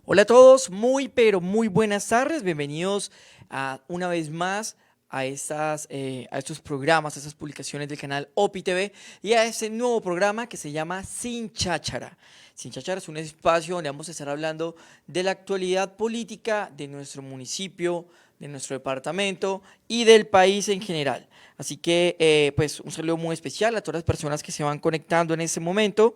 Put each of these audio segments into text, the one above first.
Hola a todos, muy pero muy buenas tardes, bienvenidos una vez más a estos programas, a estas publicaciones del canal OPI TV y a este nuevo programa que se llama Sin Cháchara. Sin Cháchara es un espacio donde vamos a estar hablando de la actualidad política de nuestro municipio, de nuestro departamento y del país en general. Así que pues un saludo muy especial a todas las personas que se van conectando en este momento.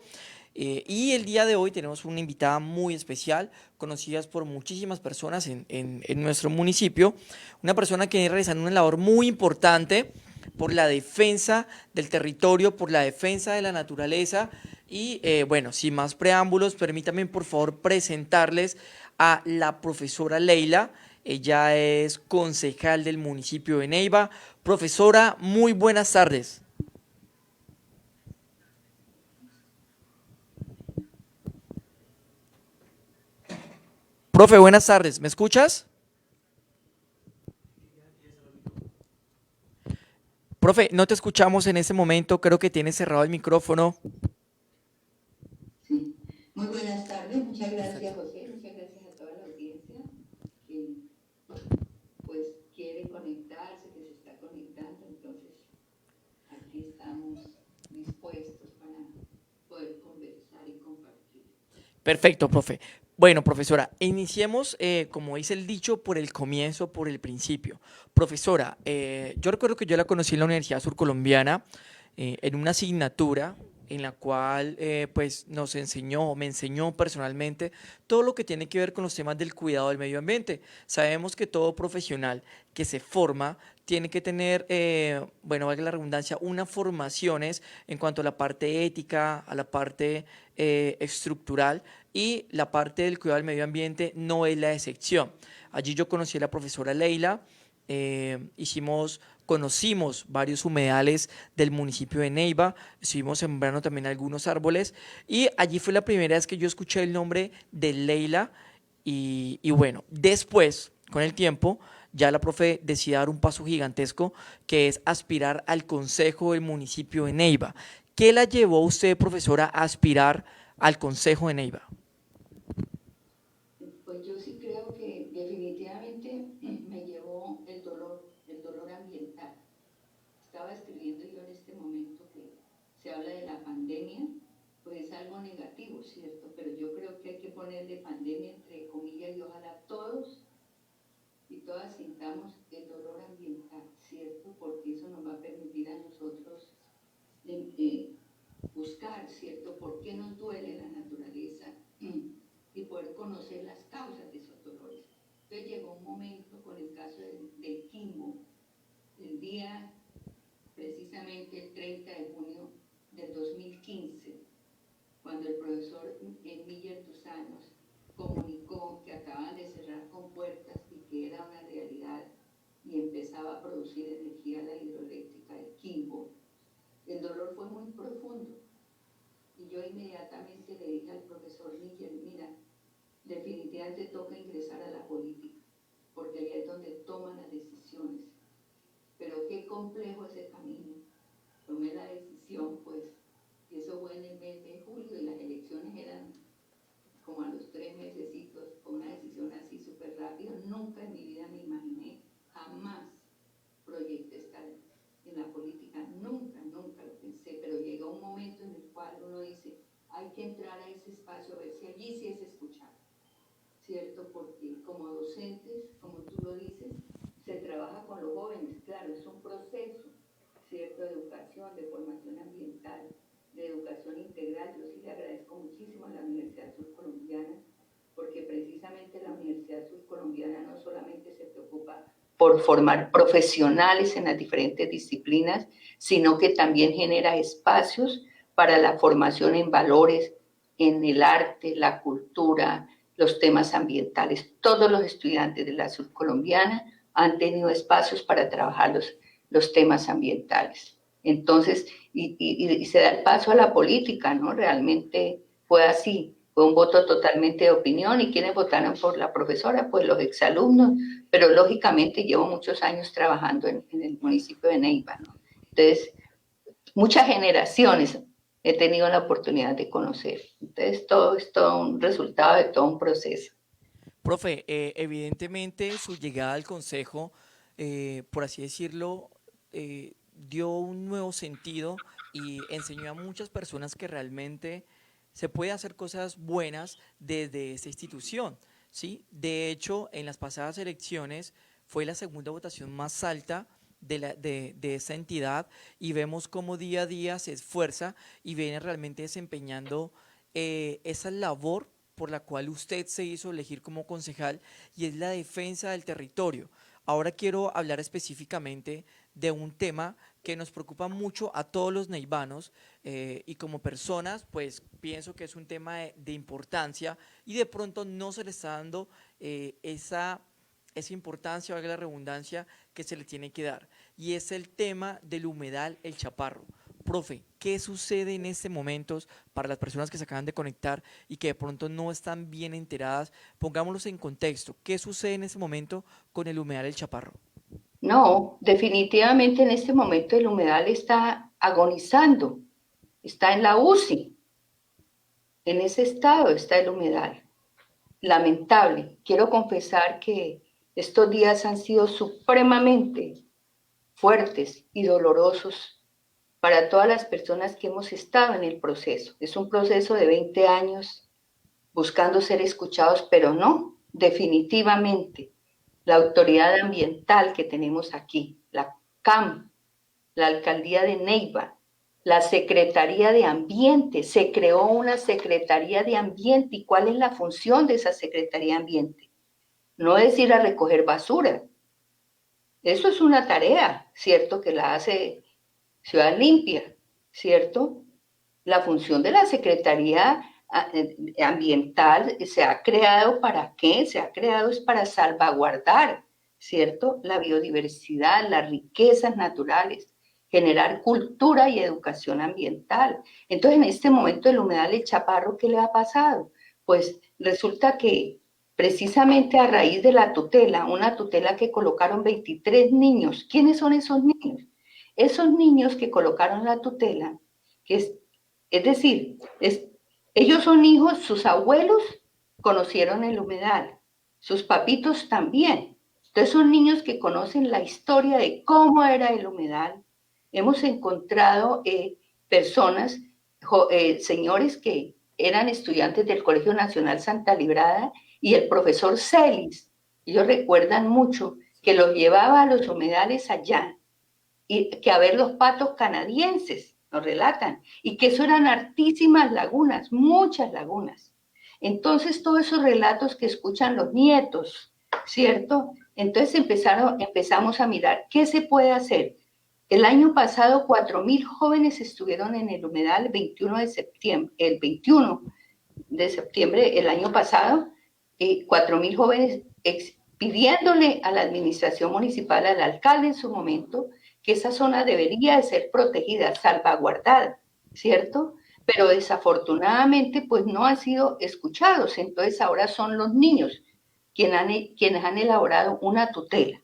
Y el día de hoy tenemos una invitada muy especial, conocida por muchísimas personas en nuestro municipio, una persona que viene realizando una labor muy importante por la defensa del territorio, por la defensa de la naturaleza. Y bueno, sin más preámbulos, permítanme por favor presentarles a la profesora Leila. Ella es concejal del municipio de Neiva. Profesora, muy buenas tardes. Profe, buenas tardes. ¿Me escuchas? Profe, no te escuchamos en ese momento, creo que tienes cerrado el micrófono. Sí. Muy buenas tardes, muchas Perfecto. gracias José, muchas gracias a toda la audiencia que pues quiere conectarse, que se está conectando, entonces aquí estamos dispuestos para poder conversar y compartir. Perfecto, profe. Bueno, profesora, iniciemos, como dice el dicho, por el comienzo, por el principio. Profesora, yo recuerdo que yo la conocí en la Universidad Surcolombiana en una asignatura en la cual pues nos enseñó, me enseñó personalmente todo lo que tiene que ver con los temas del cuidado del medio ambiente. Sabemos que todo profesional que se forma tiene que tener, bueno, valga la redundancia, unas formaciones en cuanto a la parte ética, a la parte estructural y la parte del cuidado del medio ambiente no es la excepción. Allí yo conocí a la profesora Leila, conocimos varios humedales del municipio de Neiva, estuvimos sembrando también algunos árboles y allí fue la primera vez que yo escuché el nombre de Leila y bueno, después, con el tiempo, ya la profe decide dar un paso gigantesco que es aspirar al consejo del municipio de Neiva. ¿Qué la llevó a usted, profesora, a aspirar al consejo de Neiva? Pues yo sí creo que definitivamente me llevó el dolor ambiental. Estaba escribiendo yo en este momento que se habla de la pandemia, pues es algo negativo, ¿cierto? Pero yo creo que hay que ponerle pandemia entre comillas y ojalá todos y todas sintamos el dolor ambiental, ¿cierto? Porque eso nos va a permitir a nosotros eh, buscar, ¿cierto? ¿Por qué nos duele la naturaleza? Y poder conocer las causas de esos dolores. Entonces llegó un momento con el caso del Quimbo, el día precisamente el 30 de junio del 2015, cuando el profesor Miller Tusanos comunicó que acaban de cerrar compuertas y que era una realidad y empezaba a producir energía la hidroeléctrica de Quimbo, el dolor fue muy profundo. Y yo inmediatamente le dije al profesor Miller, mira, definitivamente toca ingresar a la política, porque ahí es donde toman las decisiones. Pero qué complejo ese camino. Tomé la decisión, pues, y eso fue en el mes de julio y las elecciones eran como a los 3 mesecitos, con una decisión así súper rápida. Nunca en mi vida me imaginé, jamás proyecté estar en la política, nunca, nunca lo pensé, pero llega un momento en el cual uno dice, hay que entrar a ese espacio a ver si allí sí es escuchar, ¿cierto? Porque como docentes, como tú lo dices, se trabaja con los jóvenes, claro, es un proceso, ¿cierto? De educación, de formación ambiental, de educación integral. Yo sí le agradezco muchísimo a la Universidad Surcolombiana, porque precisamente la Universidad Surcolombiana no solamente se preocupa por formar profesionales en las diferentes disciplinas, sino que también genera espacios para la formación en valores, en el arte, la cultura, los temas ambientales. Todos los estudiantes de la Surcolombiana han tenido espacios para trabajar los temas ambientales. Entonces, y se da el paso a la política, ¿no? Realmente fue así, fue un voto totalmente de opinión y quienes votaron por la profesora, pues los exalumnos, pero lógicamente llevo muchos años trabajando en el municipio de Neiva, ¿no? Entonces, muchas generaciones he tenido la oportunidad de conocer. Entonces, todo es todo un resultado de todo un proceso. Profe, evidentemente su llegada al consejo, por así decirlo, dio un nuevo sentido y enseñó a muchas personas que realmente se puede hacer cosas buenas desde esta institución, ¿sí? De hecho, en las pasadas elecciones fue la segunda votación más alta de esa entidad y vemos cómo día a día se esfuerza y viene realmente desempeñando esa labor por la cual usted se hizo elegir como concejal y es la defensa del territorio. Ahora quiero hablar específicamente de un tema que nos preocupa mucho a todos los neivanos y como personas, pues pienso que es un tema de importancia y de pronto no se le está dando esa importancia, valga la redundancia, que se le tiene que dar. Y es el tema del humedal El Chaparro. Profe, ¿qué sucede en este momento para las personas que se acaban de conectar y que de pronto no están bien enteradas? Pongámoslos en contexto. ¿Qué sucede en este momento con el humedal El Chaparro? No, definitivamente en este momento el humedal está agonizando, está en la UCI, en ese estado está el humedal. Lamentable. Quiero confesar que estos días han sido supremamente fuertes y dolorosos para todas las personas que hemos estado en el proceso. Es un proceso de 20 años buscando ser escuchados, pero no, definitivamente, la autoridad ambiental que tenemos aquí, la CAM, la alcaldía de Neiva, la Secretaría de Ambiente, se creó una Secretaría de Ambiente. ¿Y cuál es la función de esa Secretaría de Ambiente? No es ir a recoger basura. Eso es una tarea, ¿cierto? Que la hace Ciudad Limpia, ¿cierto? La función de la Secretaría Ambiental se ha creado ¿para qué? Se ha creado es para salvaguardar, ¿cierto? La biodiversidad, las riquezas naturales, generar cultura y educación ambiental. Entonces, en este momento el humedal El Chaparro, ¿qué le ha pasado? Pues resulta que precisamente a raíz de la tutela, una tutela que colocaron 23 niños. ¿Quiénes son esos niños? Esos niños que colocaron la tutela, que es decir, ellos son hijos, sus abuelos conocieron el humedal, sus papitos también. Entonces son niños que conocen la historia de cómo era el humedal. Hemos encontrado personas, señores que eran estudiantes del Colegio Nacional Santa Librada y el profesor Celis. Ellos recuerdan mucho que los llevaba a los humedales allá y que a ver los patos canadienses, nos relatan, y que eso eran hartísimas lagunas, muchas lagunas. Entonces, todos esos relatos que escuchan los nietos, ¿cierto? Entonces empezamos a mirar qué se puede hacer. El año pasado, 4.000 jóvenes estuvieron en el humedal el 21 de septiembre, el año pasado, 4.000 jóvenes pidiéndole a la administración municipal, al alcalde en su momento, que esa zona debería de ser protegida, salvaguardada, ¿cierto? Pero desafortunadamente pues no han sido escuchados, entonces ahora son los niños quienes han elaborado una tutela.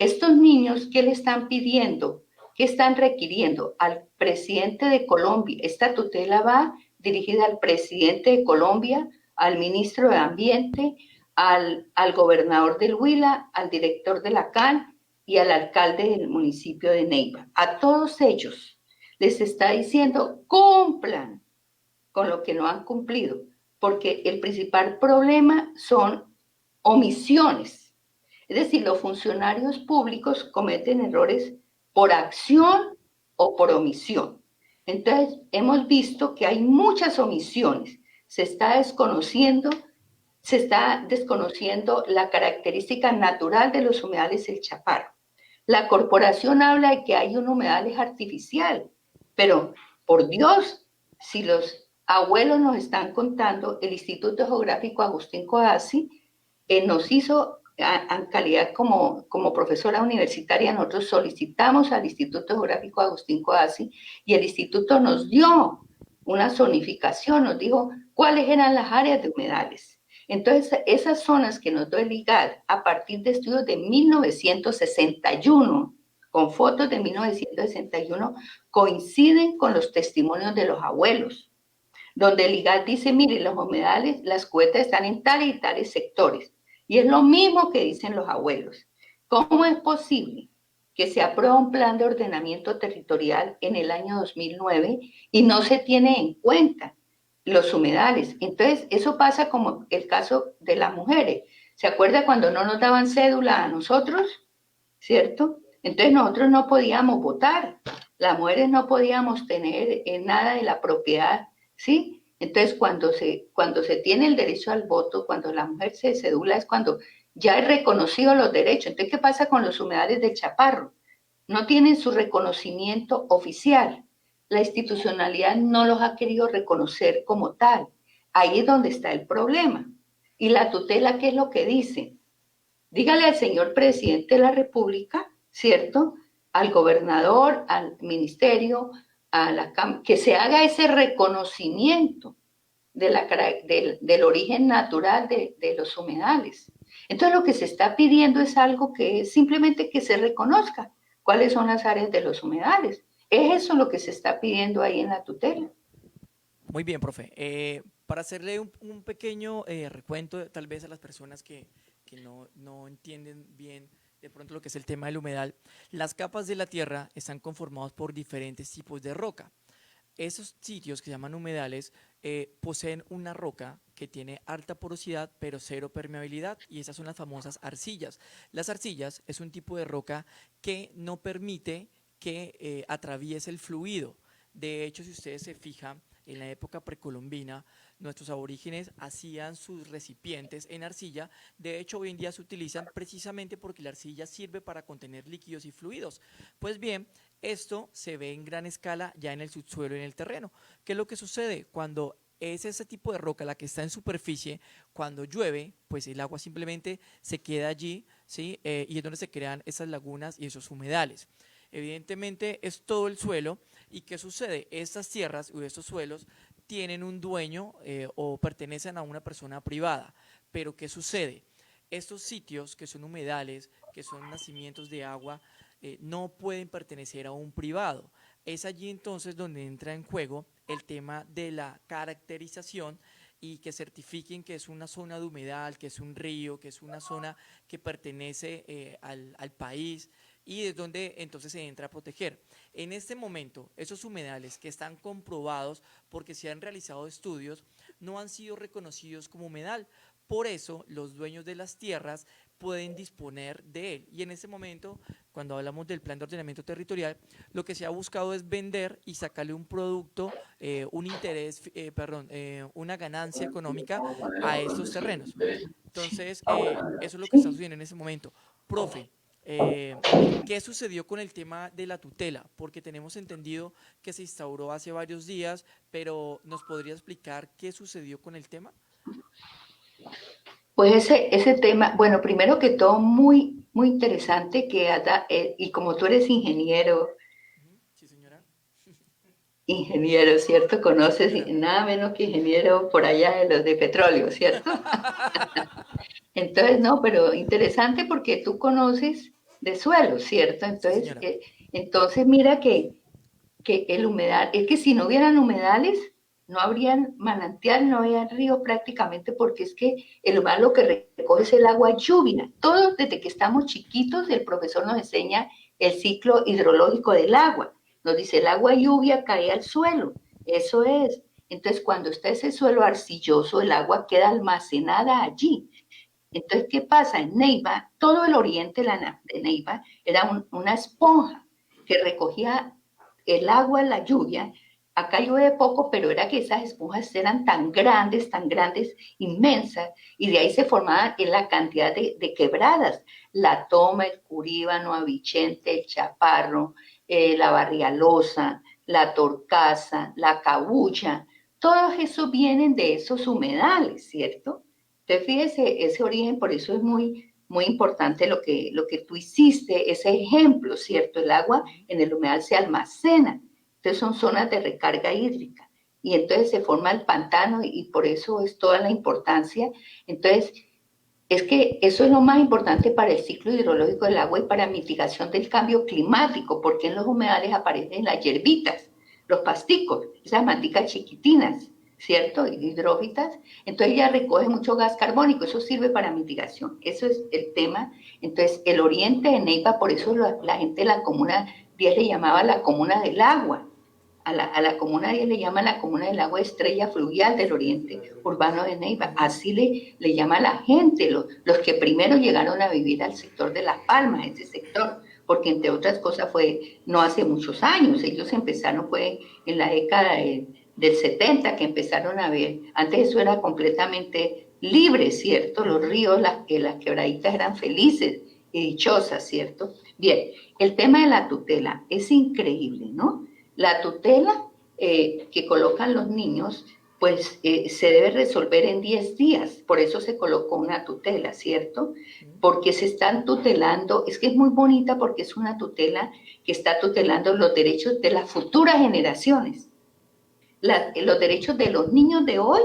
Estos niños, ¿qué le están pidiendo? ¿Qué están requiriendo? Al presidente de Colombia. Esta tutela va dirigida al presidente de Colombia, al ministro de Ambiente, al gobernador del Huila, al director de la CAN y al alcalde del municipio de Neiva. A todos ellos les está diciendo, cumplan con lo que no han cumplido, porque el principal problema son omisiones. Es decir, los funcionarios públicos cometen errores por acción o por omisión. Entonces, hemos visto que hay muchas omisiones. Se está desconociendo la característica natural de los humedales El Chaparro. La corporación habla de que hay un humedal artificial, pero por Dios, si los abuelos nos están contando, el Instituto Geográfico Agustín Codazzi nos hizo, en calidad como profesora universitaria, nosotros solicitamos al Instituto Geográfico Agustín Codazzi y el instituto nos dio una zonificación, nos dijo cuáles eran las áreas de humedales. Entonces, esas zonas que nos dio el IGAD a partir de estudios de 1961, con fotos de 1961, coinciden con los testimonios de los abuelos, donde el IGAD dice, mire, los humedales, las cuetas están en tales y tales sectores. Y es lo mismo que dicen los abuelos. ¿Cómo es posible que se aprueba un plan de ordenamiento territorial en el año 2009 y no se tiene en cuenta los humedales? Entonces, eso pasa como el caso de las mujeres. ¿Se acuerda cuando no nos daban cédula a nosotros? ¿Cierto? Entonces nosotros no podíamos votar, las mujeres no podíamos tener nada de la propiedad, ¿sí? Entonces cuando se tiene el derecho al voto, cuando la mujer se cedula, es cuando ya es reconocido los derechos. Entonces, ¿qué pasa con los humedales del Chaparro? No tienen su reconocimiento oficial. La institucionalidad no los ha querido reconocer como tal. Ahí es donde está el problema. Y la tutela, ¿qué es lo que dice? Dígale al señor presidente de la República, ¿cierto? Al gobernador, al ministerio, que se haga ese reconocimiento del origen natural de los humedales. Entonces lo que se está pidiendo es algo que es simplemente que se reconozca cuáles son las áreas de los humedales. Es eso lo que se está pidiendo ahí en la tutela. Muy bien, profe. Para hacerle un pequeño recuento, tal vez a las personas que no entienden bien de pronto lo que es el tema del humedal, las capas de la Tierra están conformadas por diferentes tipos de roca. Esos sitios que se llaman humedales poseen una roca que tiene alta porosidad pero cero permeabilidad, y esas son las famosas arcillas. Las arcillas es un tipo de roca que no permite que atraviese el fluido. De hecho, si ustedes se fijan, en la época precolombina, nuestros aborígenes hacían sus recipientes en arcilla. De hecho, hoy en día se utilizan precisamente porque la arcilla sirve para contener líquidos y fluidos. Pues bien, esto se ve en gran escala ya en el subsuelo, en el terreno. ¿Qué es lo que sucede? Cuando es ese tipo de roca la que está en superficie, cuando llueve, pues el agua simplemente se queda allí, ¿sí? Y es donde se crean esas lagunas y esos humedales. Evidentemente es todo el suelo. ¿Y qué sucede? Estas tierras o estos suelos tienen un dueño o pertenecen a una persona privada. Pero ¿qué sucede? Estos sitios que son humedales, que son nacimientos de agua, no pueden pertenecer a un privado. Es allí entonces donde entra en juego el tema de la caracterización y que certifiquen que es una zona de humedal, que es un río, que es una zona que pertenece al país, y es donde entonces se entra a proteger. En este momento, esos humedales que están comprobados porque se han realizado estudios no han sido reconocidos como humedal. Por eso, los dueños de las tierras pueden disponer de él. Y en este momento, cuando hablamos del plan de ordenamiento territorial, lo que se ha buscado es vender y sacarle un producto, un interés, una ganancia económica a estos terrenos. Entonces, eso es lo que está sucediendo en este momento. Profe, eh, ¿qué sucedió con el tema de la tutela? Porque tenemos entendido que se instauró hace varios días, pero ¿nos podría explicar qué sucedió con el tema? Pues ese tema, bueno, primero que todo, muy, muy interesante y como tú eres ingeniero, Ujú. Sí, señora. ingeniero, ¿cierto? Sí, Conoces señora. nada menos que ingeniero por allá de los de petróleo, ¿cierto? Entonces, no, pero interesante porque tú conoces de suelo, ¿cierto? Sí, señora. Entonces mira que el humedal, es que si no hubieran humedales, no habrían manantial, no habría río prácticamente, porque es que el humedal lo que recoge es el agua lluvia. Todos desde que estamos chiquitos, el profesor nos enseña el ciclo hidrológico del agua. Nos dice, el agua lluvia cae al suelo, eso es. Entonces, cuando está ese suelo arcilloso, el agua queda almacenada allí. Entonces, ¿qué pasa? En Neiva, todo el oriente de Neiva era una esponja que recogía el agua, la lluvia. Acá llueve poco, pero era que esas esponjas eran tan grandes, inmensas, y de ahí se formaban la cantidad de quebradas. La Toma, el Curíbano, Avichente, el Chaparro, la Barrialosa, la Torcaza, la Cabucha, todos esos vienen de esos humedales, ¿cierto? Entonces, fíjese, ese origen, por eso es muy, muy importante lo que tú hiciste, ese ejemplo, ¿cierto? El agua Ujú. en el humedal se almacena, entonces son zonas de recarga hídrica, y entonces se forma el pantano y por eso es toda la importancia. Entonces, es que eso es lo más importante para el ciclo hidrológico del agua y para mitigación del cambio climático, porque en los humedales aparecen las hierbitas, los pasticos, esas maticas chiquitinas, ¿cierto? Hidrófitas. Entonces ella recoge mucho gas carbónico, eso sirve para mitigación. Eso es el tema. Entonces el oriente de Neiva, por eso la gente de la Comuna 10 le llamaba la Comuna del Agua. A la Comuna 10 le llama la Comuna del Agua Estrella Fluvial del Oriente Urbano de Neiva. Así le llama la gente, los que primero llegaron a vivir al sector de Las Palmas, ese sector, porque entre otras cosas fue no hace muchos años. Ellos empezaron, fue en la década del 70 que empezaron a ver. Antes eso era completamente libre, ¿cierto? Los ríos, las quebraditas eran felices y dichosas, ¿cierto? Bien, el tema de la tutela es increíble, ¿no? La tutela que colocan los niños, pues se debe resolver en 10 días, por eso se colocó una tutela, ¿cierto? Porque se están tutelando, es que es muy bonita porque es una tutela que está tutelando los derechos de las futuras generaciones, los derechos de los niños de hoy,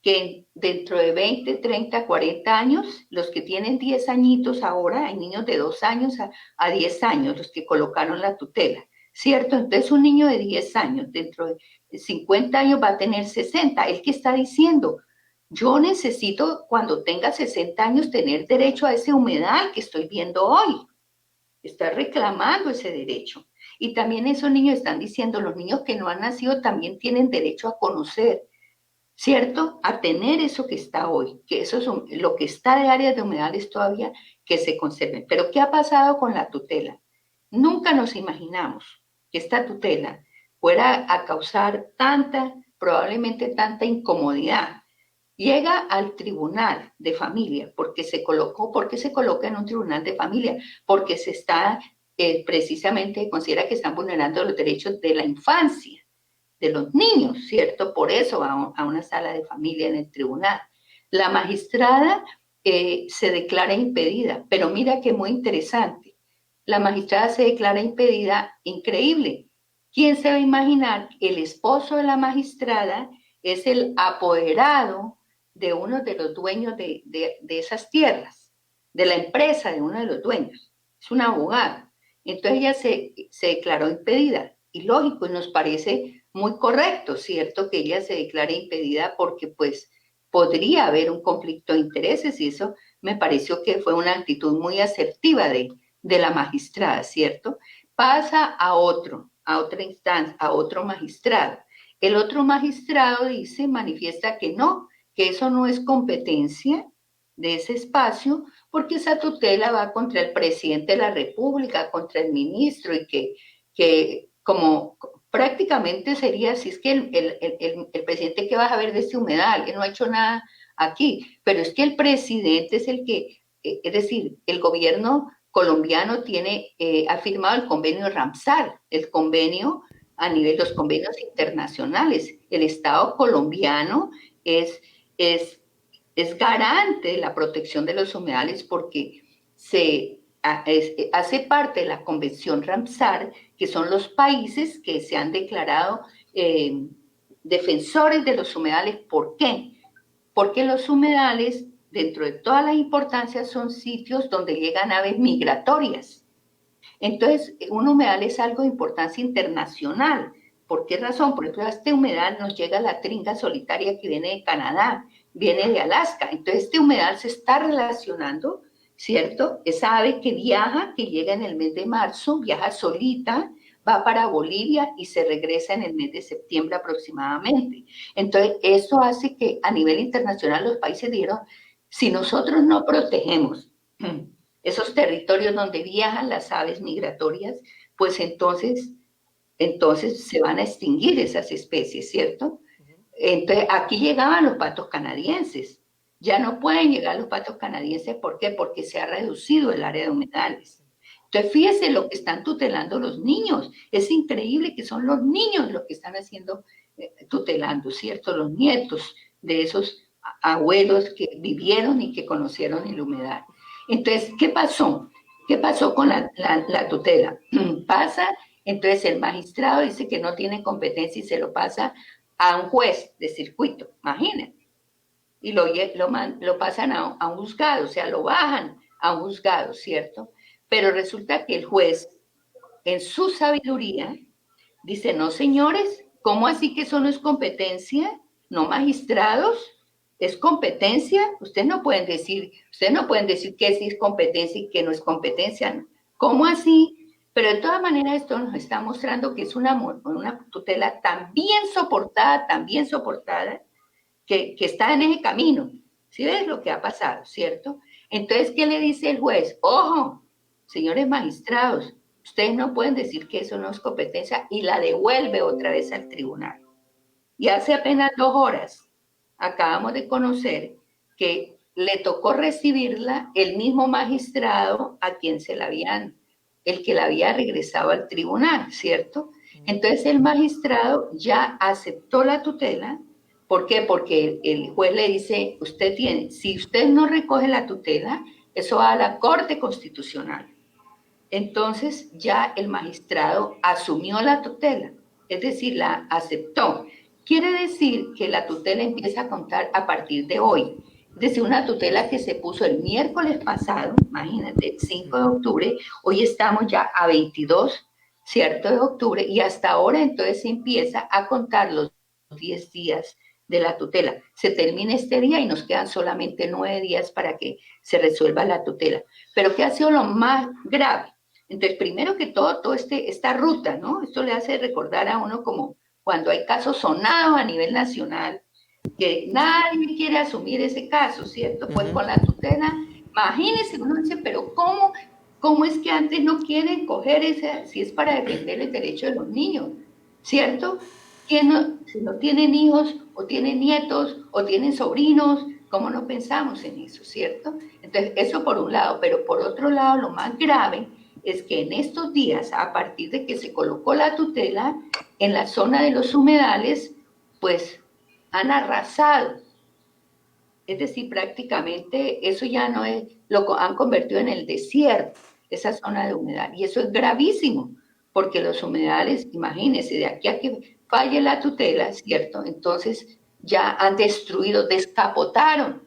que dentro de 20, 30, 40 años, los que tienen 10 añitos ahora, hay niños de 2 años a 10 años, los que colocaron la tutela, ¿cierto? Entonces un niño de 10 años, dentro de 50 años va a tener 60. ¿El que está diciendo? Yo necesito, cuando tenga 60 años, tener derecho a ese humedal que estoy viendo hoy. Está reclamando ese derecho. Y también esos niños están diciendo, los niños que no han nacido también tienen derecho a conocer, ¿cierto? A tener eso que está hoy, que eso es lo que está de áreas de humedales todavía que se conserven. Pero ¿qué ha pasado con la tutela? Nunca nos imaginamos que esta tutela fuera a causar probablemente tanta incomodidad. Llega al tribunal de familia, ¿por qué se coloca en un tribunal de familia? Porque se está, precisamente considera que están vulnerando los derechos de la infancia, de los niños, ¿cierto? Por eso va a una sala de familia en el tribunal. La magistrada se declara impedida, pero mira que muy interesante. La magistrada se declara impedida, increíble. ¿Quién se va a imaginar? El esposo de la magistrada es el apoderado de uno de los dueños de esas tierras, de la empresa de uno de los dueños. Es un abogado. Entonces ella se declaró impedida. Y lógico, y nos parece muy correcto, ¿cierto? Que ella se declare impedida porque pues podría haber un conflicto de intereses y eso me pareció que fue una actitud muy asertiva de la magistrada, ¿cierto? Pasa a otra instancia, a otro magistrado. El otro magistrado dice, manifiesta que no, que eso no es competencia de ese espacio, porque esa tutela va contra el presidente de la República, contra el ministro, y que como prácticamente sería, si es que el presidente que va a ver de este humedal, que no ha hecho nada aquí, pero es que el presidente es el que, es decir, el gobierno colombiano ha firmado el convenio Ramsar, el convenio a nivel de los convenios internacionales. El Estado colombiano es, es, es garante de la protección de los humedales porque hace parte de la Convención Ramsar, que son los países que se han declarado defensores de los humedales. ¿Por qué? Porque los humedales, dentro de todas las importancias, son sitios donde llegan aves migratorias. Entonces, un humedal es algo de importancia internacional. ¿Por qué razón? Por ejemplo, a este humedal nos llega la tringa solitaria que viene de Canadá, viene de Alaska. Entonces, este humedal se está relacionando, ¿cierto? Esa ave que viaja, que llega en el mes de marzo, viaja solita, va para Bolivia y se regresa en el mes de septiembre aproximadamente. Entonces, eso hace que a nivel internacional los países dijeron, si nosotros no protegemos esos territorios donde viajan las aves migratorias, pues entonces se van a extinguir esas especies, ¿cierto? Entonces, aquí llegaban los patos canadienses. Ya no pueden llegar los patos canadienses. ¿Por qué? Porque se ha reducido el área de humedales. Entonces, fíjese lo que están tutelando los niños. Es increíble que son los niños los que están haciendo, tutelando, ¿cierto? Los nietos de esos abuelos que vivieron y que conocieron el humedal. Entonces, ¿qué pasó? ¿Qué pasó con la tutela? Pasa, entonces el magistrado dice que no tiene competencia y se lo pasa a un juez de circuito, imagínense, y lo pasan a un juzgado, o sea, lo bajan a un juzgado, ¿cierto? Pero resulta que el juez, en su sabiduría, dice, no, señores, ¿cómo así que eso no es competencia? no magistrados, es competencia. Ustedes no pueden decir que sí es competencia y que no es competencia. ¿Cómo así? Pero de todas maneras esto nos está mostrando que es una tutela tan bien soportada, que está en ese camino. ¿Sí ves lo que ha pasado, cierto? Entonces, ¿qué le dice el juez? Ojo, señores magistrados, ustedes no pueden decir que eso no es competencia, y la devuelve otra vez al tribunal. Y hace apenas 2 horas acabamos de conocer que le tocó recibirla el mismo magistrado a quien el que la había regresado al tribunal, ¿cierto? Entonces el magistrado ya aceptó la tutela. ¿Por qué? Porque el juez le dice, si usted no recoge la tutela, eso va a la Corte Constitucional. Entonces ya el magistrado asumió la tutela, es decir, la aceptó. Quiere decir que la tutela empieza a contar a partir de hoy. Es decir, una tutela que se puso el miércoles pasado, imagínate, 5 de octubre, hoy estamos ya a 22, ¿cierto? De octubre, y hasta ahora entonces se empieza a contar los 10 días de la tutela. Se termina este día y nos quedan solamente 9 días para que se resuelva la tutela. Pero ¿qué ha sido lo más grave? Entonces, primero que todo esta ruta, ¿no? Esto le hace recordar a uno como cuando hay casos sonados a nivel nacional, que nadie quiere asumir ese caso, ¿cierto? Pues con la tutela, imagínense, uno dice, pero ¿cómo es que antes no quieren coger si es para defender el derecho de los niños, ¿cierto? Si no tienen hijos, o tienen nietos, o tienen sobrinos, ¿cómo no pensamos en eso, cierto? Entonces, eso por un lado, pero por otro lado, lo más grave es que en estos días, a partir de que se colocó la tutela, en la zona de los humedales, pues han arrasado. Es decir, prácticamente eso ya no es, lo han convertido en el desierto, esa zona de humedal. Y eso es gravísimo, porque los humedales, imagínense, de aquí a que falle la tutela, ¿cierto? Entonces ya han destruido, descapotaron,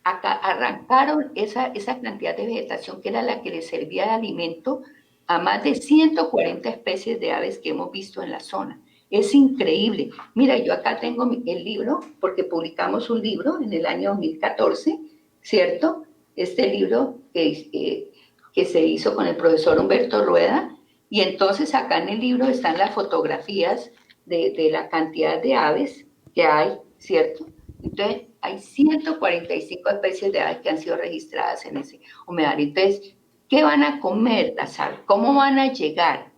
arrancaron esa cantidad de vegetación que era la que les servía de alimento a más de 140 especies de aves que hemos visto en la zona. Es increíble. Mira, yo acá tengo el libro, porque publicamos un libro en el año 2014, ¿cierto? Este libro que se hizo con el profesor Humberto Rueda, y entonces acá en el libro están las fotografías de la cantidad de aves que hay, ¿cierto? Entonces, hay 145 especies de aves que han sido registradas en ese humedal. Entonces, ¿qué van a comer las aves? ¿Cómo van a llegar?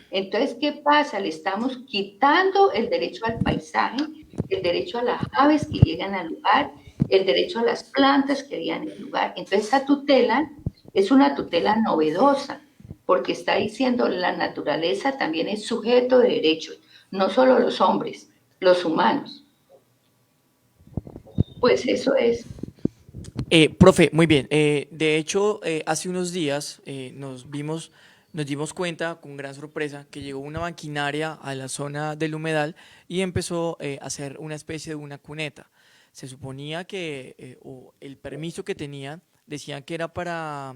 Entonces, ¿qué pasa? Le estamos quitando el derecho al paisaje, el derecho a las aves que llegan al lugar, el derecho a las plantas que llegan al lugar. Entonces, esta tutela es una tutela novedosa, porque está diciendo la naturaleza también es sujeto de derechos, no solo los hombres, los humanos. Pues eso es. Profe, muy bien. De hecho, hace unos días nos dimos cuenta con gran sorpresa que llegó una maquinaria a la zona del humedal y empezó a hacer una especie de una cuneta. Se suponía que o el permiso que tenían decían que era para,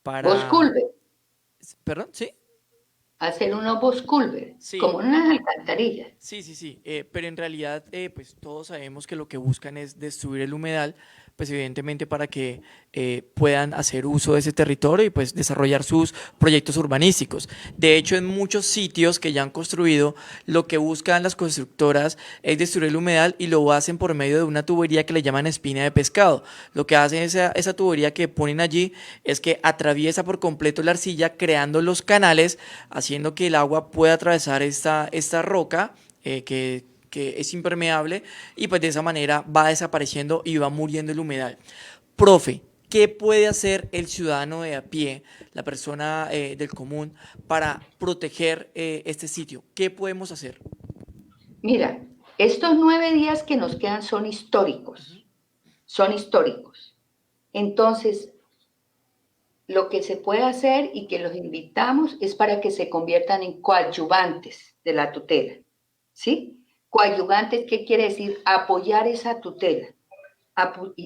Bosculver, perdón, sí, hacer unos Bosculver, sí, como unas alcantarillas. sí, sí, sí, pero en realidad, pues todos sabemos que lo que buscan es destruir el humedal, pues evidentemente para que puedan hacer uso de ese territorio y pues desarrollar sus proyectos urbanísticos. De hecho, en muchos sitios que ya han construido, lo que buscan las constructoras es destruir el humedal y lo hacen por medio de una tubería que le llaman espina de pescado. Lo que hacen esa tubería que ponen allí es que atraviesa por completo la arcilla, creando los canales, haciendo que el agua pueda atravesar esta roca que es impermeable y pues de esa manera va desapareciendo y va muriendo el humedal. Profe, ¿qué puede hacer el ciudadano de a pie, la persona del común, para proteger este sitio? ¿Qué podemos hacer? Mira, estos 9 días que nos quedan son históricos, son históricos. Entonces, lo que se puede hacer y que los invitamos es para que se conviertan en coadyuvantes de la tutela, ¿sí? Coadyuvantes, ¿qué quiere decir? Apoyar esa tutela,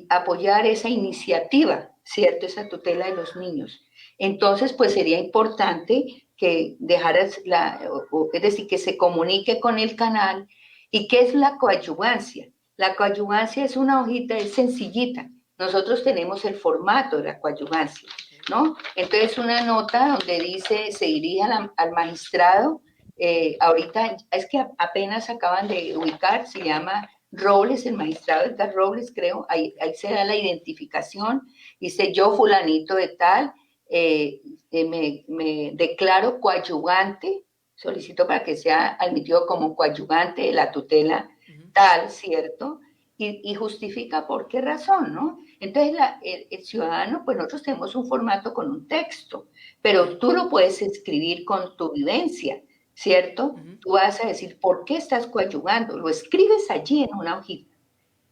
apoyar esa iniciativa, ¿cierto? Esa tutela de los niños. Entonces, pues sería importante que dejaras es decir, que se comunique con el canal. ¿Y qué es la coadyuvancia? La coadyuvancia es una hojita, es sencillita. Nosotros tenemos el formato de la coadyuvancia, ¿no? Entonces, una nota donde dice, se dirige al magistrado, ahorita es que apenas acaban de ubicar, se llama Robles, el magistrado Edgar Robles, creo, ahí se da la identificación, dice yo fulanito de tal, me declaro coadyuvante, solicito para que sea admitido como coadyuvante de la tutela tal, ¿cierto? Y justifica por qué razón, ¿no? Entonces, el ciudadano, pues nosotros tenemos un formato con un texto, pero tú lo puedes escribir con tu vivencia, ¿cierto? Tú vas a decir, ¿por qué estás coadyuvando? Lo escribes allí en una hojita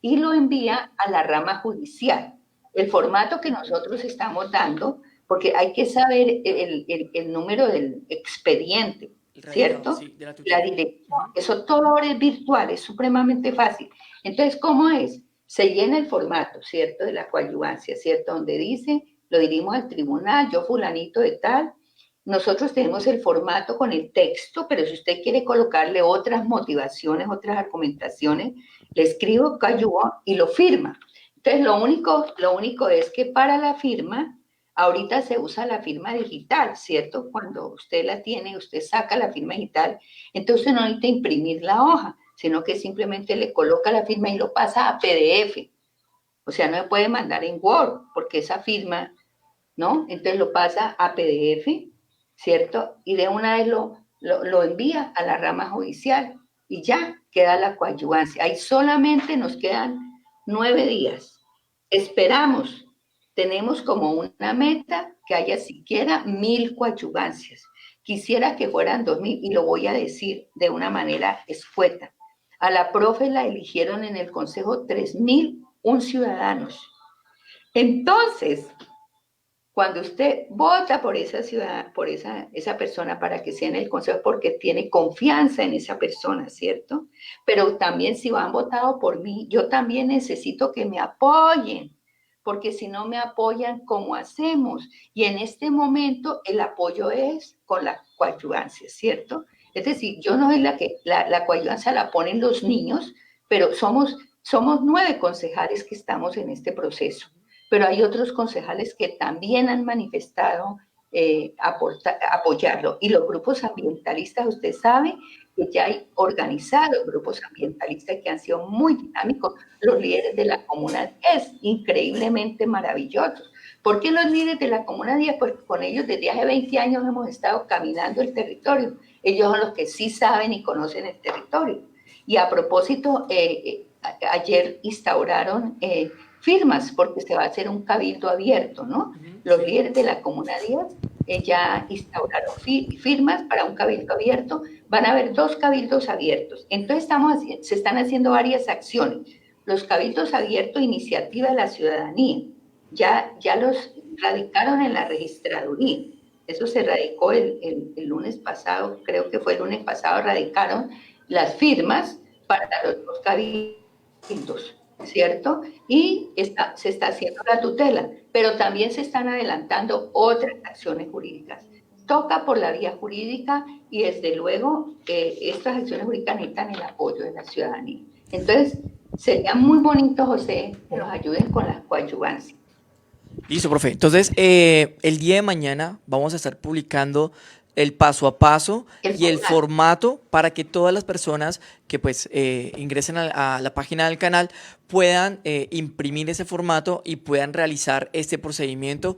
y lo envía a la rama judicial. El formato que nosotros estamos dando, porque hay que saber el número del expediente, El radicado, ¿cierto? sí, de la La tutela. dirección, eso todo ahora es virtual, es supremamente fácil. Entonces, ¿cómo es? Se llena el formato, ¿cierto? De la coadyuvancia, ¿cierto? Donde dice, lo dirimos al tribunal, yo fulanito de tal. Nosotros tenemos el formato con el texto, pero si usted quiere colocarle otras motivaciones, otras argumentaciones, le escribo coadyuvo y lo firma. Entonces, lo único es que para la firma, ahorita se usa la firma digital, ¿cierto? Cuando usted la tiene, usted saca la firma digital, entonces no necesita imprimir la hoja, sino que simplemente le coloca la firma y lo pasa a PDF. O sea, no se puede mandar en Word, porque esa firma, ¿no? Entonces lo pasa a PDF, ¿cierto? Y de una vez lo envía a la rama judicial y ya queda la coadyuvancia. Ahí solamente nos quedan 9 días. Esperamos, tenemos como una meta que haya siquiera 1000 coadyuvancias. Quisiera que fueran 2000 y lo voy a decir de una manera escueta. A la profe la eligieron en el consejo 3001 ciudadanos. Entonces, cuando usted vota por esa ciudad, por esa persona para que sea en el consejo, porque tiene confianza en esa persona, ¿cierto? Pero también si han votado por mí, yo también necesito que me apoyen, porque si no me apoyan, ¿cómo hacemos? Y en este momento el apoyo es con la coadyuvancia, ¿cierto? Es decir, yo no es la que la coadyuvancia la ponen los niños, pero somos 9 concejales que estamos en este proceso, pero hay otros concejales que también han manifestado apoyarlo. Y los grupos ambientalistas, usted sabe que ya hay organizados grupos ambientalistas que han sido muy dinámicos. Los líderes de la Comuna 10, increíblemente maravillosos. ¿Por qué los líderes de la Comuna 10? Pues con ellos desde hace 20 años hemos estado caminando el territorio. Ellos son los que sí saben y conocen el territorio. Y a propósito, ayer instauraron firmas, porque se va a hacer un cabildo abierto, ¿no? Los Sí. líderes de la Comuna 10 ya instauraron firmas para un cabildo abierto. Van a haber 2 cabildos abiertos. Entonces se están haciendo varias acciones. Los cabildos abiertos, iniciativa de la ciudadanía, ya los radicaron en la registraduría. Eso se radicó el lunes pasado, creo que fue el lunes pasado, radicaron las firmas para los 2 cabildos, ¿cierto? Y se está haciendo la tutela, pero también se están adelantando otras acciones jurídicas. Toca por la vía jurídica y desde luego estas acciones jurídicas necesitan el apoyo de la ciudadanía. Entonces, sería muy bonito, José, que nos ayuden con las coadyuvancias. Listo, profe. Entonces, el día de mañana vamos a estar publicando el paso a paso El y el formato. formato para que todas las personas que pues ingresen a la página del canal puedan imprimir ese formato y puedan realizar este procedimiento.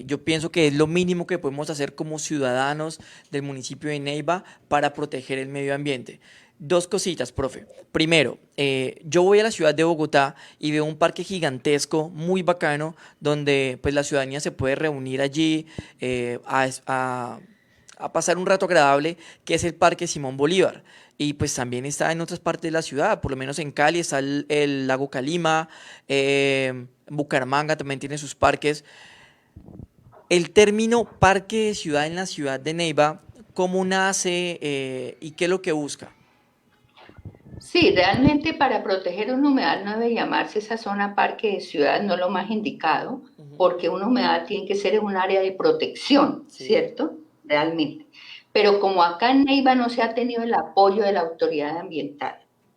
Yo pienso que es lo mínimo que podemos hacer como ciudadanos del municipio de Neiva para proteger el medio ambiente. Dos cositas, profe. Primero, yo voy a la ciudad de Bogotá y veo un parque gigantesco, muy bacano, donde pues la ciudadanía se puede reunir allí a pasar un rato agradable, que es el Parque Simón Bolívar. Y pues también está en otras partes de la ciudad, por lo menos en Cali está el lago Calima, Bucaramanga también tiene sus parques. El término parque de ciudad en la ciudad de Neiva, ¿cómo nace y qué es lo que busca? Sí, realmente para proteger un humedal no debe llamarse esa zona parque de ciudad, no lo más indicado, Ujú. porque un humedal tiene que ser en un área de protección, Sí. ¿cierto? Realmente. Pero como acá en Neiva no se ha tenido el apoyo de la autoridad ambiental,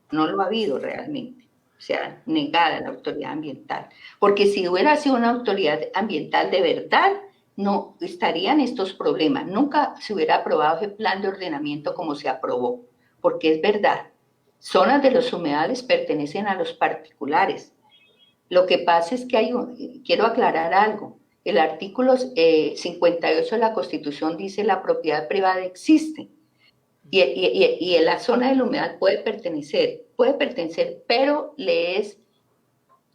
no lo ha habido realmente. o sea, negada la autoridad ambiental. Porque si hubiera sido una autoridad ambiental de verdad, no estarían estos problemas. Nunca se hubiera aprobado ese plan de ordenamiento como se aprobó, porque es verdad. Zonas de los humedales pertenecen a los particulares. Lo que pasa es que quiero aclarar algo. El artículo 58 de la Constitución dice la propiedad privada existe y en la zona del humedal puede pertenecer, pero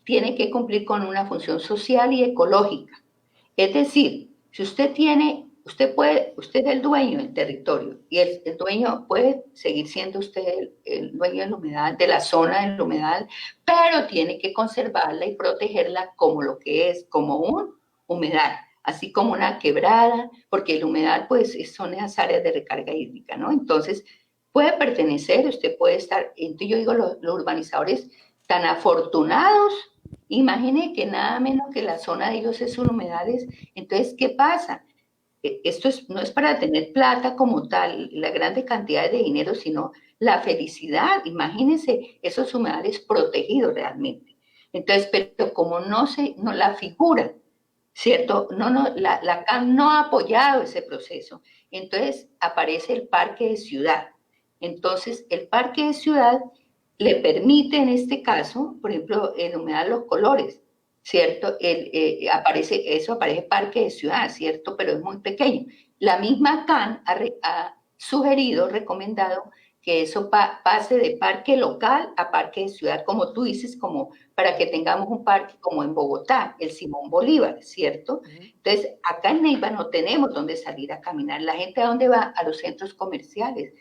tiene que cumplir con una función social y ecológica. Es decir, si usted es el dueño del territorio y el dueño puede seguir siendo usted el dueño del humedal, de la zona del humedal, pero tiene que conservarla y protegerla como lo que es, como un humedal, así como una quebrada, porque el humedal pues son esas áreas de recarga hídrica, ¿no? Entonces, puede pertenecer, usted puede estar, entonces yo digo, los urbanizadores tan afortunados. Imagine que nada menos que la zona de ellos es un humedales. Entonces, ¿qué pasa? No es para tener plata como tal, la grande cantidad de dinero, sino la felicidad. Imagínense esos humedales protegidos realmente. Entonces, pero como no la figura, ¿cierto? La CAN no ha apoyado ese proceso. Entonces, aparece el parque de ciudad. Entonces, el parque de ciudad le permite en este caso, por ejemplo, en humedad los colores, ¿cierto? Eso aparece parque de ciudad, ¿cierto? Pero es muy pequeño. La misma CAN ha sugerido, recomendado, que eso pase de parque local a parque de ciudad, como tú dices, como para que tengamos un parque como en Bogotá, el Simón Bolívar, ¿cierto? Entonces, acá en Neiva no tenemos dónde salir a caminar. ¿La gente a dónde va? A los centros comerciales.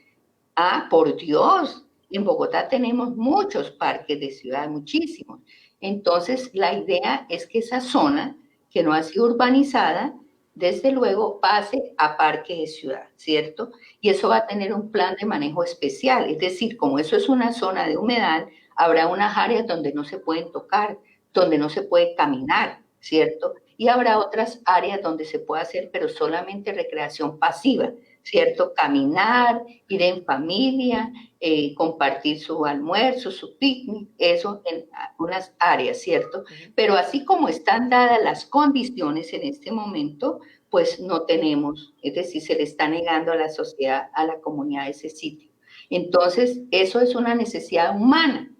Ah, por Dios, en Bogotá tenemos muchos parques de ciudad, muchísimos. Entonces, la idea es que esa zona que no ha sido urbanizada, desde luego pase a parque de ciudad, ¿cierto? Y eso va a tener un plan de manejo especial, es decir, como eso es una zona de humedal, habrá unas áreas donde no se pueden tocar, donde no se puede caminar, ¿cierto? Y habrá otras áreas donde se puede hacer, pero solamente recreación pasiva, ¿cierto? Caminar, ir en familia, compartir su almuerzo, su picnic, eso en unas áreas, ¿cierto? Pero así como están dadas las condiciones en este momento, pues no tenemos, es decir, se le está negando a la sociedad, a la comunidad ese sitio. Entonces, eso es una necesidad humana.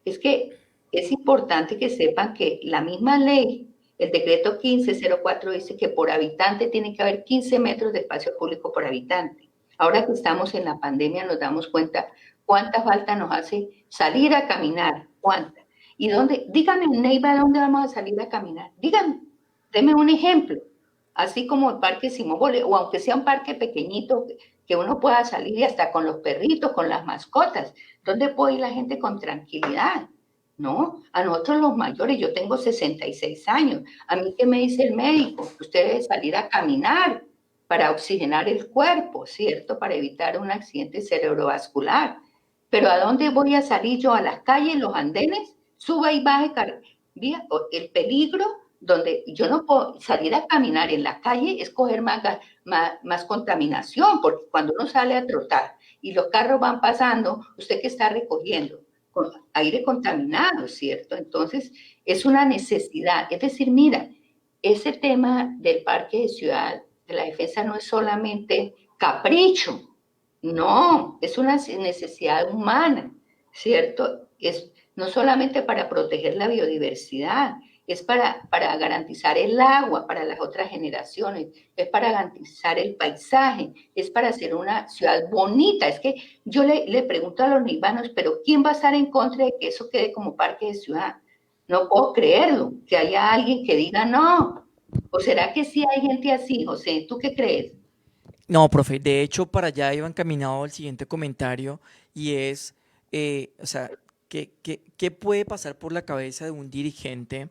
Es que es importante que sepan que la misma ley, el decreto 1504 dice que por habitante tiene que haber 15 metros de espacio público por habitante. Ahora que estamos en la pandemia nos damos cuenta cuánta falta nos hace salir a caminar, cuánta. ¿Y dónde? Díganme en Neiva dónde vamos a salir a caminar. Díganme, deme un ejemplo. Así como el Parque Simón Bolívar, o aunque sea un parque pequeñito, que uno pueda salir y hasta con los perritos, con las mascotas. ¿Dónde puede ir la gente con tranquilidad? ¿No? A nosotros los mayores, yo tengo 66 años, a mí qué me dice el médico, usted debe salir a caminar para oxigenar el cuerpo, ¿cierto? Para evitar un accidente cerebrovascular. Pero ¿a dónde voy a salir yo? ¿A las calles, los andenes? Suba y baje, el peligro donde yo no puedo salir a caminar en la calle es coger más contaminación, porque cuando uno sale a trotar y los carros van pasando, ¿usted qué está recogiendo? Con aire contaminado, ¿cierto? Entonces, es una necesidad. Es decir, mira, ese tema del parque de ciudad, de la defensa, no es solamente capricho, no, es una necesidad humana, ¿cierto? Es no solamente para proteger la biodiversidad, es para garantizar el agua para las otras generaciones, es para garantizar el paisaje, es para hacer una ciudad bonita. Es que yo le pregunto a los neivanos, pero ¿quién va a estar en contra de que eso quede como parque de ciudad? No puedo creerlo, que haya alguien que diga no. ¿O será que sí hay gente así, José? ¿Tú qué crees? No, profe, de hecho para allá iba encaminado el siguiente comentario y es, o sea, ¿qué puede pasar por la cabeza de un dirigente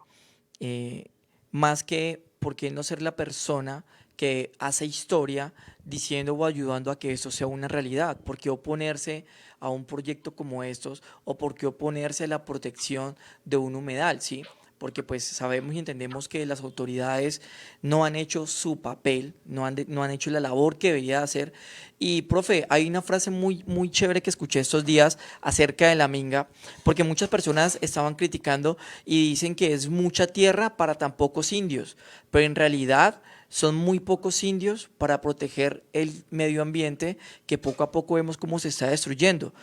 eh, más que por qué no ser la persona que hace historia diciendo o ayudando a que eso sea una realidad? ¿Por qué oponerse a un proyecto como estos o por qué oponerse a la protección de un humedal, sí? porque pues sabemos y entendemos que las autoridades no han hecho su papel, no han hecho la labor que debería hacer. Y profe, hay una frase muy chévere que escuché estos días acerca de la minga, porque muchas personas estaban criticando y dicen que es mucha tierra para tan pocos indios, pero en realidad son muy pocos indios para proteger el medio ambiente que poco a poco vemos cómo se está destruyendo.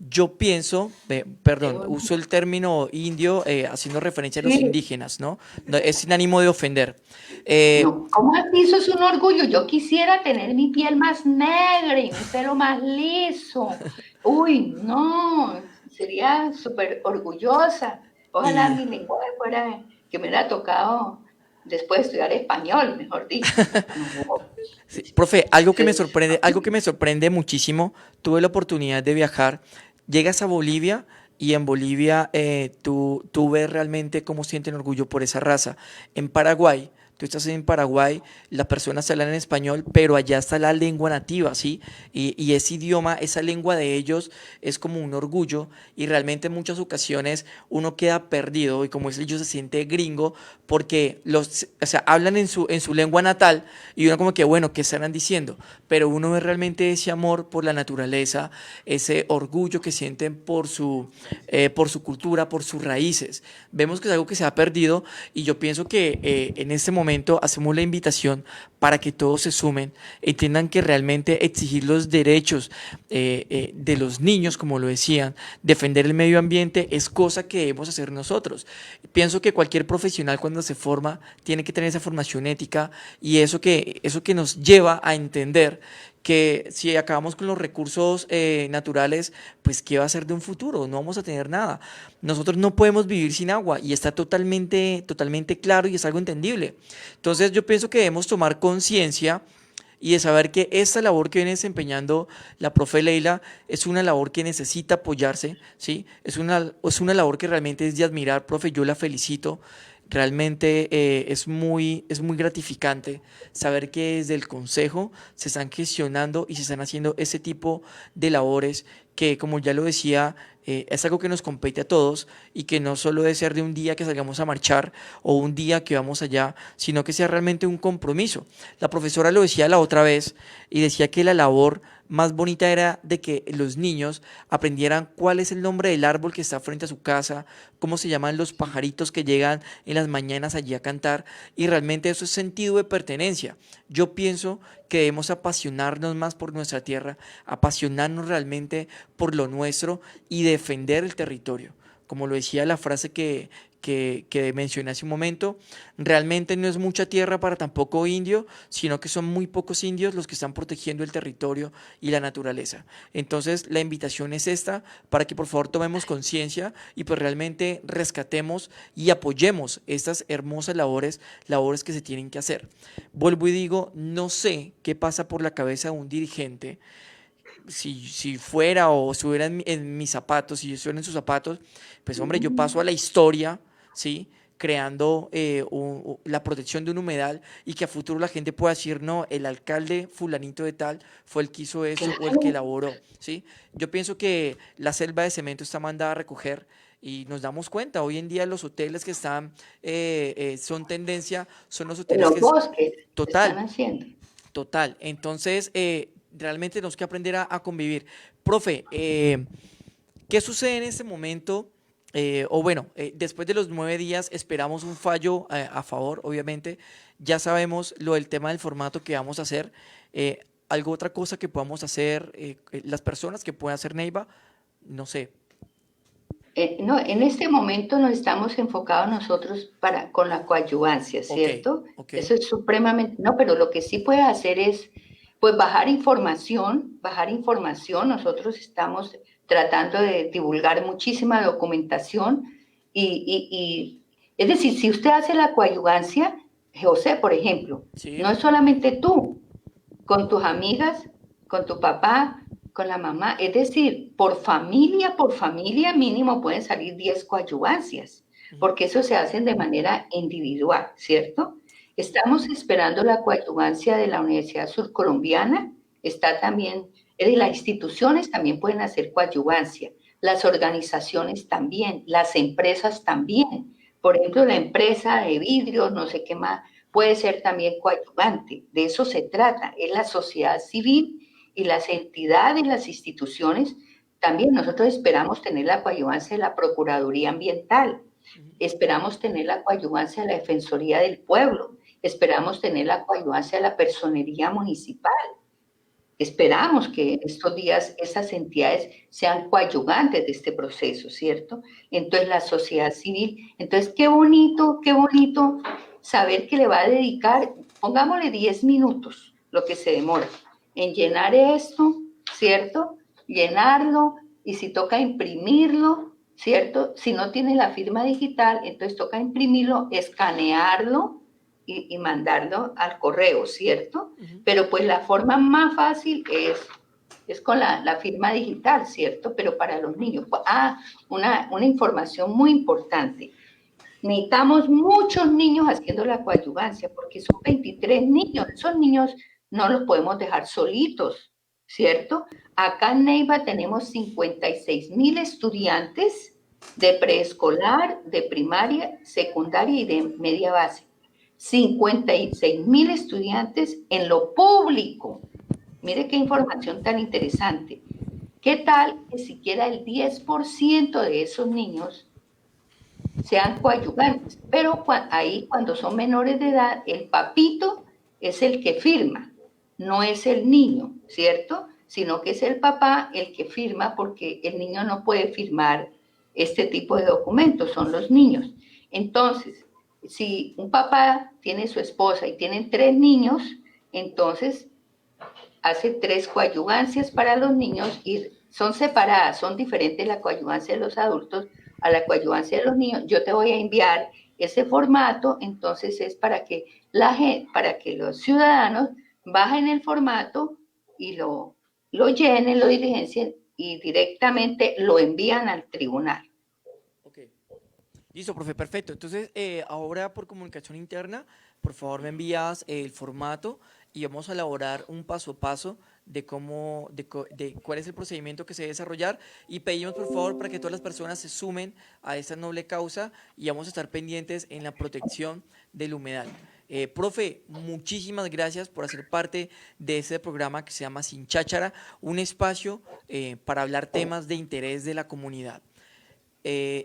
Yo pienso, perdón, uso el término indio haciendo referencia a los Sí. indígenas, ¿no? No, es sin ánimo de ofender. Eh, No, ¿cómo así? Eso es un orgullo. Yo quisiera tener mi piel más negra y mi pelo más liso. Uy, no, sería súper orgullosa. Ojalá y mi lenguaje fuera, que me hubiera tocado después estudiar español, mejor dicho. No, sí, profe, algo sí. que me sorprende muchísimo, tuve la oportunidad de viajar, llegas a Bolivia y en Bolivia tú ves realmente cómo sienten orgullo por esa raza. En Paraguay, tú estás en Paraguay, las personas hablan en español, pero allá está la lengua nativa, ¿sí? Y ese idioma, esa lengua de ellos es como un orgullo y realmente en muchas ocasiones uno queda perdido y como es ellos se siente gringo porque o sea, hablan en su lengua natal y uno como que, bueno, ¿qué estarán diciendo? Pero uno ve realmente ese amor por la naturaleza, ese orgullo que sienten por su cultura, por sus raíces. Vemos que es algo que se ha perdido y yo pienso que en este momento hacemos la invitación para que todos se sumen, entiendan que realmente exigir los derechos de los niños, como lo decían, defender el medio ambiente es cosa que debemos hacer nosotros. Pienso que cualquier profesional cuando se forma tiene que tener esa formación ética y eso que nos lleva a entender que si acabamos con los recursos naturales, pues ¿qué va a ser de un futuro? No vamos a tener nada. Nosotros no podemos vivir sin agua y está totalmente claro y es algo entendible. Entonces yo pienso que debemos tomar conciencia y de saber que esta labor que viene desempeñando la profe Leila es una labor que necesita apoyarse, ¿sí? Es una labor que realmente es de admirar, profe, yo la felicito. Realmente es muy gratificante saber que desde el Consejo se están gestionando y se están haciendo ese tipo de labores que, como ya lo decía, es algo que nos compete a todos y que no solo debe ser de un día que salgamos a marchar o un día que vamos allá, sino que sea realmente un compromiso. La profesora lo decía la otra vez y decía que la labor más bonita era de que los niños aprendieran cuál es el nombre del árbol que está frente a su casa, cómo se llaman los pajaritos que llegan en las mañanas allí a cantar y realmente eso es sentido de pertenencia. Yo pienso que debemos apasionarnos más por nuestra tierra, apasionarnos realmente por lo nuestro y defender el territorio. Como lo decía la frase que mencioné hace un momento, realmente no es mucha tierra para tan poco indio, sino que son muy pocos indios los que están protegiendo el territorio y la naturaleza. Entonces, la invitación es esta, para que por favor tomemos conciencia y pues realmente rescatemos y apoyemos estas hermosas labores, labores que se tienen que hacer. Vuelvo y digo, no sé qué pasa por la cabeza de un dirigente si fuera o estuviera en mis zapatos, si yo estuviera en sus zapatos, pues hombre, yo paso a la historia, ¿sí? Creando la protección de un humedal y que a futuro la gente pueda decir, no, el alcalde fulanito de tal fue el que hizo eso o el que elaboró, ¿sí? Yo pienso que la selva de cemento está mandada a recoger y nos damos cuenta, hoy en día los hoteles que están, son tendencia, son los En hoteles los que es bosques se están total, haciendo. total. Entonces, realmente tenemos que aprender a convivir. Profe, ¿qué sucede en este momento? O bueno, después de los 9 días esperamos un fallo a favor, obviamente. Ya sabemos lo del tema del formato que vamos a hacer. ¿Algo otra cosa que podamos hacer las personas que puedan hacer Neiva? No sé. No, en este momento nos estamos enfocados nosotros con la coadyuvancia, Ok, ¿cierto? ok. Eso es supremamente, no, pero lo que sí puede hacer es, pues, bajar información, bajar información. Nosotros estamos tratando de divulgar muchísima documentación es decir, si usted hace la coadyuvancia, José, por ejemplo, Sí. no es solamente tú, con tus amigas, con tu papá, con la mamá. Es decir, por familia mínimo pueden salir 10 coadyuvancias, Ujú. porque eso se hace de manera individual, ¿cierto? Estamos esperando la coadyuvancia de la Universidad Surcolombiana, está también, las instituciones también pueden hacer coadyuvancia, las organizaciones también, las empresas también, Por ejemplo, la empresa de vidrios, no sé qué más, puede ser también coadyuvante. De eso se trata. Es la sociedad civil y las entidades, las instituciones. También nosotros esperamos tener la coadyuvancia de la Procuraduría Ambiental, esperamos tener la coadyuvancia de la Defensoría del Pueblo, esperamos tener la coadyuvancia de la Personería Municipal. Esperamos que en estos días esas entidades sean coadyuvantes de este proceso, ¿cierto? Entonces, la sociedad civil. Entonces, qué bonito saber que le va a dedicar, pongámosle 10 minutos, lo que se demora, en llenar esto, ¿cierto? Llenarlo, y si toca imprimirlo, ¿cierto? Si no tiene la firma digital, entonces toca imprimirlo, escanearlo, y mandarlo al correo, ¿cierto? Pero pues la forma más fácil es con la firma digital, ¿cierto? Pero para los niños. Una información muy importante. Necesitamos muchos niños haciendo la coadyuvancia, porque son 23 niños. Esos niños no los podemos dejar solitos, ¿cierto? Acá en Neiva tenemos 56,000 estudiantes de preescolar, de primaria, secundaria y de media base. 56,000 estudiantes en lo público. Mire qué información tan interesante. ¿Qué tal que siquiera el 10% de esos niños sean coadyuvantes? Pero ahí, cuando son menores de edad, el papito es el que firma, no es el niño, ¿cierto? Sino que es el papá el que firma, porque el niño no puede firmar este tipo de documentos, son los niños. Entonces, si un papá tiene su esposa y tienen 3 niños, entonces hace 3 coadyuvancias para los niños y son separadas, son diferentes la coadyuvancia de los adultos a la coadyuvancia de los niños. Yo te voy a enviar ese formato, entonces es para que los ciudadanos bajen el formato y lo llenen, lo diligencien y directamente lo envían al tribunal. Ok. Listo, profe, perfecto. Entonces, ahora por comunicación interna, por favor me envías el formato y vamos a elaborar un paso a paso de de cuál es el procedimiento que se debe desarrollar y pedimos por favor para que todas las personas se sumen a esta noble causa y vamos a estar pendientes en la protección del humedal. Profe, muchísimas gracias por hacer parte de este programa que se llama Sin Cháchara, un espacio para hablar temas de interés de la comunidad.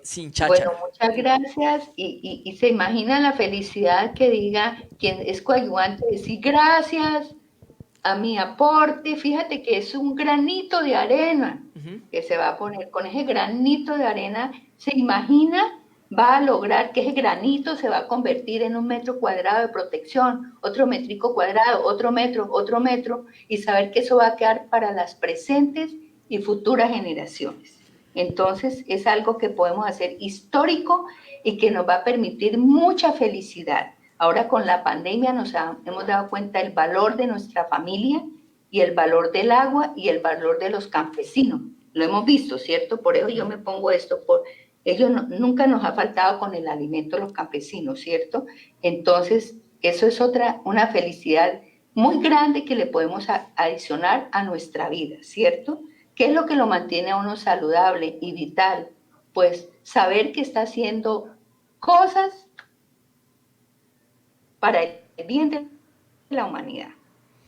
Sin Bueno, cháchara. muchas gracias y se imagina la felicidad que diga quien es coadyuvante, decir gracias a mi aporte. Fíjate que es un granito de arena Ujú. que se va a poner. Con ese granito de arena, se imagina, va a lograr que ese granito se va a convertir en 1 metro cuadrado de protección, otro metrico cuadrado, otro metro, y saber que eso va a quedar para las presentes y futuras generaciones. Entonces, es algo que podemos hacer histórico y que nos va a permitir mucha felicidad. Ahora con la pandemia hemos dado cuenta del valor de nuestra familia y el valor del agua y el valor de los campesinos. Lo hemos visto, ¿cierto? Por eso yo me pongo esto. Ellos nunca nos ha faltado con el alimento los campesinos, ¿cierto? Entonces, eso es una felicidad muy grande que le podemos adicionar a nuestra vida, ¿cierto? ¿Qué es lo que lo mantiene a uno saludable y vital? Pues saber que está haciendo cosas para el bien de la humanidad.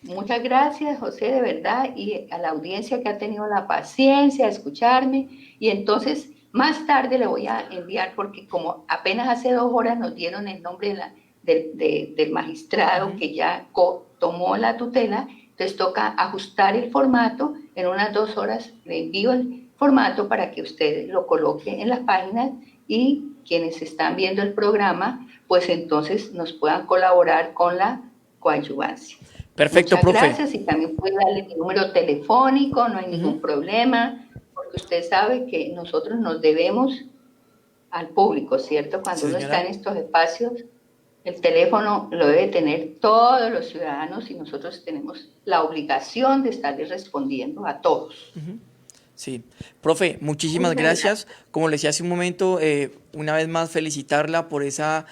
Muchas gracias, José, de verdad, y a la audiencia que ha tenido la paciencia de escucharme. Y entonces, más tarde le voy a enviar, porque como apenas hace 2 horas nos dieron el nombre del magistrado que ya tomó la tutela, entonces toca ajustar el formato. En unas 2 horas le envío el formato para que usted lo coloque en las páginas y quienes están viendo el programa, pues entonces nos puedan colaborar con la coadyuvancia. Perfecto, Muchas profe. gracias, y también puede darle mi número telefónico, no hay Ujú. ningún problema, porque usted sabe que nosotros nos debemos al público, ¿cierto? Cuando Sí, uno está señora. en estos espacios, el teléfono lo debe tener todos los ciudadanos y nosotros tenemos la obligación de estarles respondiendo a todos. Ujú. Sí, profe, muchísimas Muchas gracias. gracias. Como le decía hace un momento, una vez más felicitarla por esa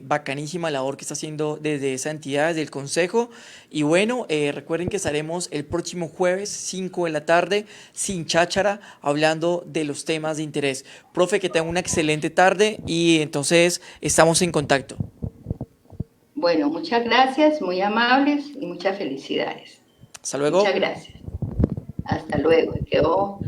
bacanísima labor que está haciendo desde esa entidad, desde el Consejo. Y bueno, recuerden que estaremos el próximo jueves, 5 de la tarde, sin cháchara, hablando de los temas de interés. Profe, que tenga una excelente tarde y entonces estamos en contacto. Bueno, muchas gracias, muy amables y muchas felicidades. Hasta Muchas luego. gracias. Hasta luego. Quedó